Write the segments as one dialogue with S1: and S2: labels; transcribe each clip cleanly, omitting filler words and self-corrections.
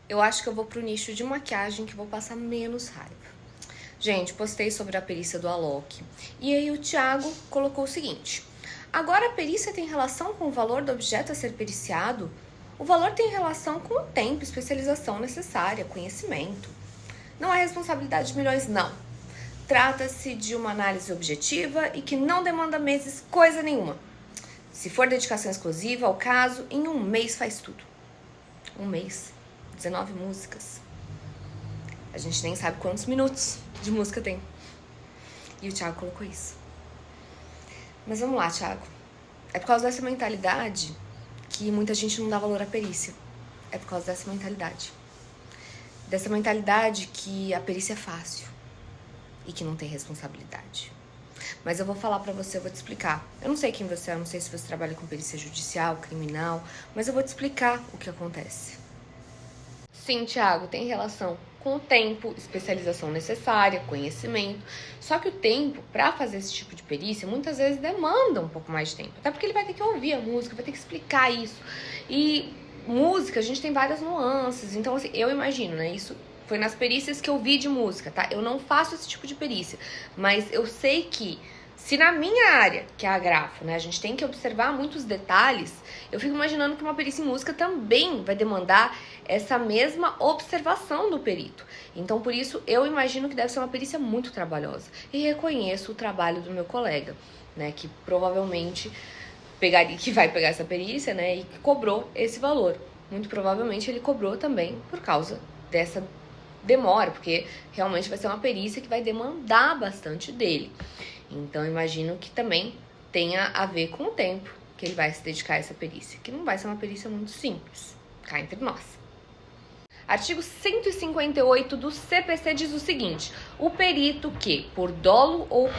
S1: Eu acho que eu vou pro nicho de maquiagem que vou passar menos raiva. Gente, postei sobre a perícia do Alok. E aí o Thiago colocou o seguinte: agora a perícia tem relação com o valor do objeto a ser periciado? O valor tem relação com o tempo, especialização necessária, conhecimento. Não é responsabilidade de milhões, não. Trata-se de uma análise objetiva e que não demanda meses coisa nenhuma. Se for dedicação exclusiva ao caso, em um mês faz tudo. Um mês, 19 músicas. A gente nem sabe quantos minutos de música tem. E o Thiago colocou isso. Mas vamos lá, Thiago. É por causa dessa mentalidade que muita gente não dá valor à perícia. É por causa dessa mentalidade. Dessa mentalidade que a perícia é fácil e que não tem responsabilidade. Mas eu vou falar pra você, eu vou te explicar. Eu não sei quem você é, eu não sei se você trabalha com perícia judicial, criminal, mas eu vou te explicar o que acontece. Sim, Thiago, tem relação com o tempo, especialização necessária, conhecimento. Só que o tempo, pra fazer esse tipo de perícia, muitas vezes demanda um pouco mais de tempo. Até porque ele vai ter que ouvir a música, vai ter que explicar isso. E música, a gente tem várias nuances. Então, assim, eu imagino, né, isso foi nas perícias que eu vi de música, tá? Eu não faço esse tipo de perícia, mas eu sei que se na minha área, que é a grafo, né, a gente tem que observar muitos detalhes, eu fico imaginando que uma perícia em música também vai demandar essa mesma observação do perito. Então, por isso, eu imagino que deve ser uma perícia muito trabalhosa. E reconheço o trabalho do meu colega, né, que provavelmente que vai pegar essa perícia, né, e que cobrou esse valor. Muito provavelmente ele cobrou também por causa dessa demora, porque realmente vai ser uma perícia que vai demandar bastante dele. Então, imagino que também tenha a ver com o tempo que ele vai se dedicar a essa perícia, que não vai ser uma perícia muito simples, cá entre nós. Artigo 158 do CPC diz o seguinte: o perito que, por dolo ou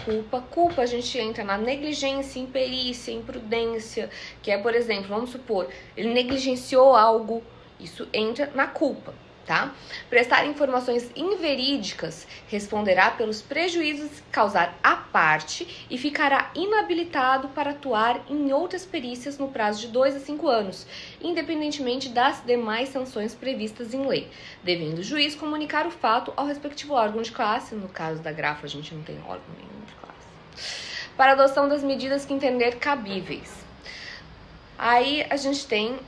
S1: culpa a gente entra na negligência, imperícia, imprudência, que é, por exemplo, vamos supor, ele negligenciou algo, isso entra na culpa. Tá? Prestar informações inverídicas responderá pelos prejuízos que causar à parte e ficará inabilitado para atuar em outras perícias no prazo de 2 a 5 anos, independentemente das demais sanções previstas em lei, devendo o juiz comunicar o fato ao respectivo órgão de classe. No caso da grafo, a gente não tem órgão nenhum de classe, para adoção das medidas que entender cabíveis. Aí a gente tem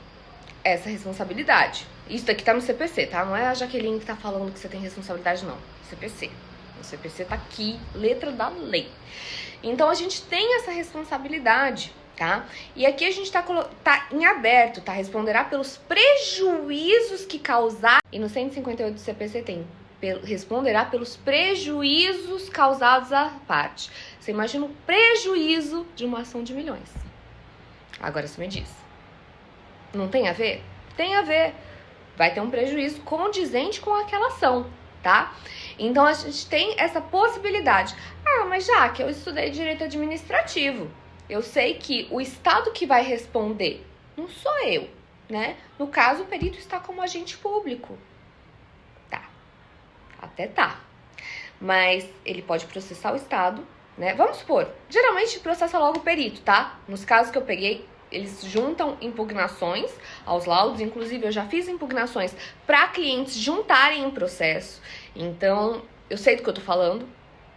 S1: essa responsabilidade. Isso daqui tá no CPC, tá? Não é a Jaqueline que tá falando que você tem responsabilidade, não. CPC. O CPC tá aqui, letra da lei. Então, a gente tem essa responsabilidade, tá? E aqui a gente tá em aberto, tá? Responderá pelos prejuízos que causar. E no 158 do CPC tem responderá pelos prejuízos causados à parte. Você imagina o prejuízo de uma ação de milhões. Agora você me diz. Não tem a ver? Tem a ver. Vai ter um prejuízo condizente com aquela ação, tá? Então, a gente tem essa possibilidade. Ah, mas já que eu estudei direito administrativo, eu sei que o Estado que vai responder não sou eu, né? No caso, o perito está como agente público. Tá. Até tá. Mas ele pode processar o Estado, né? Vamos supor, geralmente processa logo o perito, tá? Nos casos que eu peguei, eles juntam impugnações aos laudos, inclusive eu já fiz impugnações para clientes juntarem em processo, então eu sei do que eu tô falando,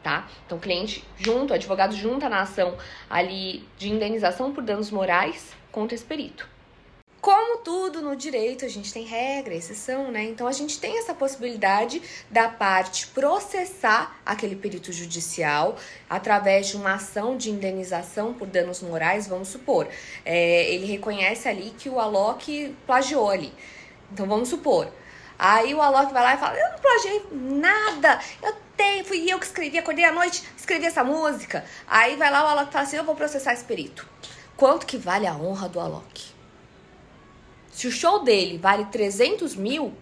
S1: tá? Então cliente junto, advogado junta na ação ali de indenização por danos morais contra esse perito. Como tudo no direito, a gente tem regra, exceção, né? Então, a gente tem essa possibilidade da parte processar aquele perito judicial através de uma ação de indenização por danos morais, vamos supor. Ele reconhece ali que o Alok plagiou ali. Então, vamos supor. Aí o Alok vai lá e fala: eu não plagiei nada, fui eu que escrevi, acordei à noite, escrevi essa música. Aí vai lá o Alok e fala assim: eu vou processar esse perito. Quanto que vale a honra do Alok? Se o show dele vale 300 mil,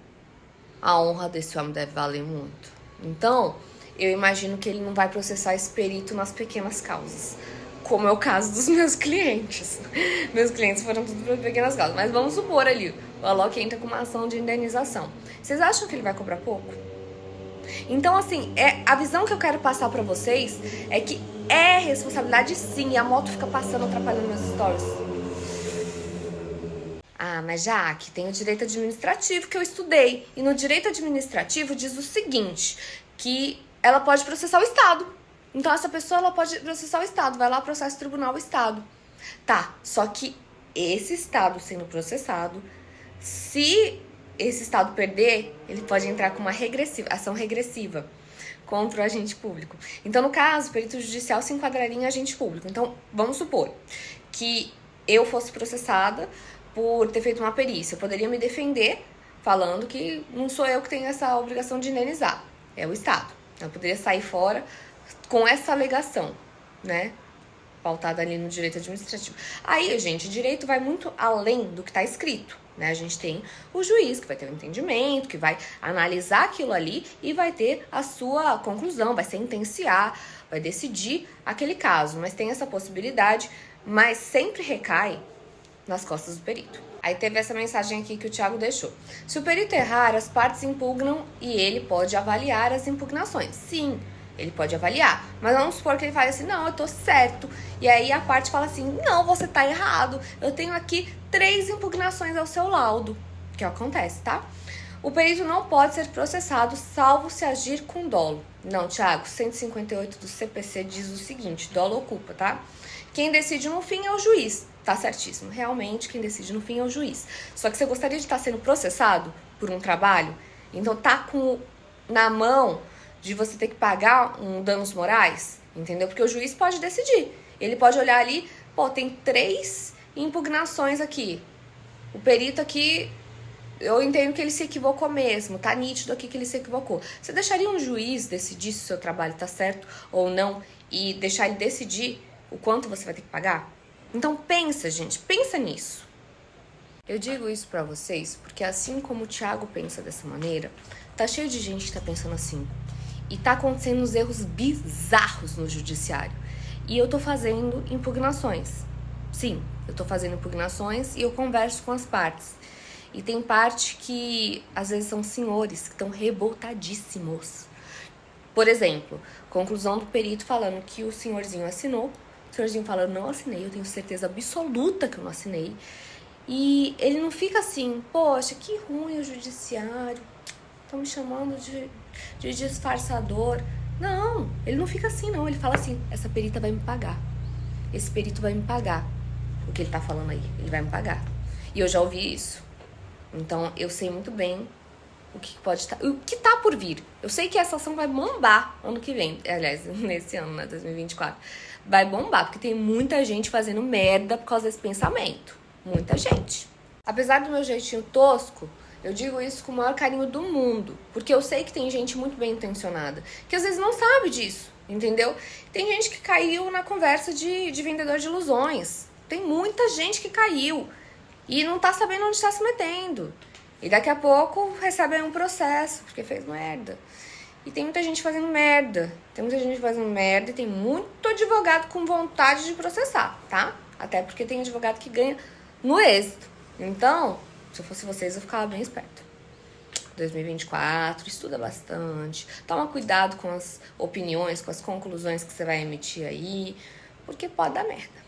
S1: a honra desse homem deve valer muito. Então, eu imagino que ele não vai processar esse perito nas pequenas causas, como é o caso dos meus clientes. Meus clientes foram tudo para pequenas causas. Mas vamos supor ali, o Alok entra com uma ação de indenização. Vocês acham que ele vai cobrar pouco? Então, assim, a visão que eu quero passar pra vocês é que é responsabilidade sim, e a moto fica passando, atrapalhando meus stories. Ah, mas já que tem o direito administrativo que eu estudei. E no direito administrativo diz o seguinte, que ela pode processar o Estado. Então essa pessoa ela pode processar o Estado, vai lá processa o tribunal o Estado. Tá, só que esse Estado sendo processado, se esse Estado perder, ele pode entrar com uma ação regressiva contra o agente público. Então, no caso, o perito judicial se enquadraria em agente público. Então, vamos supor que eu fosse processada por ter feito uma perícia. Eu poderia me defender falando que não sou eu que tenho essa obrigação de indenizar, é o Estado. Eu poderia sair fora com essa alegação, né? Pautada ali no direito administrativo. Aí, gente, direito vai muito além do que está escrito, né? A gente tem o juiz que vai ter um entendimento, que vai analisar aquilo ali e vai ter a sua conclusão, vai sentenciar, vai decidir aquele caso. Mas tem essa possibilidade, mas sempre recai nas costas do perito. Aí teve essa mensagem aqui que o Thiago deixou. Se o perito errar, as partes impugnam e ele pode avaliar as impugnações. Sim, ele pode avaliar, mas vamos supor que ele fale assim, não, eu tô certo. E aí a parte fala assim, não, você tá errado. Eu tenho aqui 3 impugnações ao seu laudo. Que acontece, tá? O perito não pode ser processado, salvo se agir com dolo. Não, Thiago, 158 do CPC diz o seguinte, dolo ou culpa, tá? Quem decide no fim é o juiz. Tá certíssimo. Realmente, quem decide no fim é o juiz. Só que você gostaria de estar sendo processado por um trabalho? Então tá na mão de você ter que pagar danos morais? Entendeu? Porque o juiz pode decidir. Ele pode olhar ali, pô, tem 3 impugnações aqui. O perito aqui, eu entendo que ele se equivocou mesmo. Tá nítido aqui que ele se equivocou. Você deixaria um juiz decidir se o seu trabalho tá certo ou não e deixar ele decidir o quanto você vai ter que pagar? Então pensa, gente, pensa nisso. Eu digo isso pra vocês porque assim como o Thiago pensa dessa maneira, tá cheio de gente que tá pensando assim. E tá acontecendo uns erros bizarros no judiciário. E eu tô fazendo impugnações. Sim, eu tô fazendo impugnações e eu converso com as partes. E tem parte que às vezes são senhores que estão revoltadíssimos. Por exemplo, conclusão do perito falando que o senhorzinho assinou. O senhorzinho falando, não assinei, eu tenho certeza absoluta que eu não assinei. E ele não fica assim, poxa, que ruim o judiciário, estão me chamando de disfarçador. Não, ele não fica assim, não. Ele fala assim, essa perita vai me pagar. Esse perito vai me pagar. O que ele tá falando aí, ele vai me pagar. E eu já ouvi isso. Então, eu sei muito bem o que pode estar, o que tá por vir. Eu sei que essa ação vai bombar ano que vem. Aliás, nesse ano, né, 2024. Vai bombar, porque tem muita gente fazendo merda por causa desse pensamento. Muita gente. Apesar do meu jeitinho tosco, eu digo isso com o maior carinho do mundo. Porque eu sei que tem gente muito bem intencionada, que às vezes não sabe disso, entendeu? Tem gente que caiu na conversa de vendedor de ilusões. Tem muita gente que caiu e não tá sabendo onde tá se metendo. E daqui a pouco recebe aí um processo, porque fez merda. E tem muita gente fazendo merda. Tem muita gente fazendo merda e tem muito advogado com vontade de processar, tá? Até porque tem advogado que ganha no êxito. Então, se eu fosse vocês, eu ficava bem esperto. 2024, estuda bastante. Toma cuidado com as opiniões, com as conclusões que você vai emitir aí. Porque pode dar merda.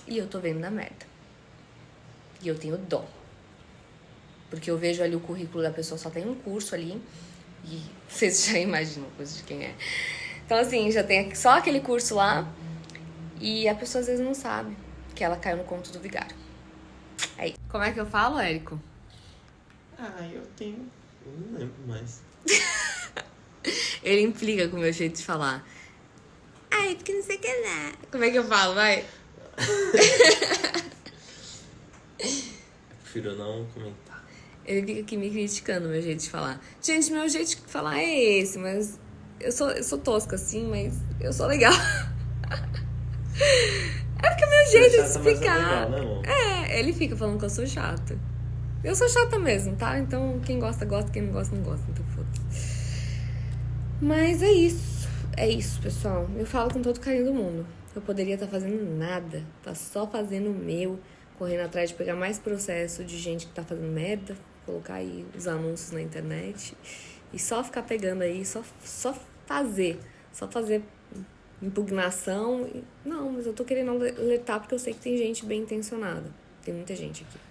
S1: E eu tô vendo dar merda. E eu tenho dó. Porque eu vejo ali o currículo da pessoa, só tem um curso ali. E vocês já imaginam o curso de quem é. Então, assim, já tem só aquele curso lá. E a pessoa às vezes não sabe que ela caiu no conto do vigário. Aí. Como é que eu falo, Érico?
S2: Eu tenho... Eu não lembro mais.
S1: Ele implica com o meu jeito de falar. Ai, porque não sei o que lá. Como é que eu falo, vai?
S2: Prefiro não comentar.
S1: Ele fica aqui me criticando o meu jeito de falar. Gente, meu jeito de falar é esse, mas eu sou tosca assim, mas eu sou legal. É porque é o meu jeito de explicar.
S2: Legal,
S1: ele fica falando que eu sou chata. Eu sou chata mesmo, tá? Então quem gosta, gosta, quem não gosta, não gosta. Então foda-se. Mas é isso. É isso, pessoal. Eu falo com todo o carinho do mundo. Eu poderia estar fazendo nada. Tá só fazendo o meu. Correndo atrás de pegar mais processo de gente que tá fazendo merda. Colocar aí os anúncios na internet. E só ficar pegando aí. Só fazer. Só fazer impugnação. Não, mas eu tô querendo alertar porque eu sei que tem gente bem intencionada. Tem muita gente aqui.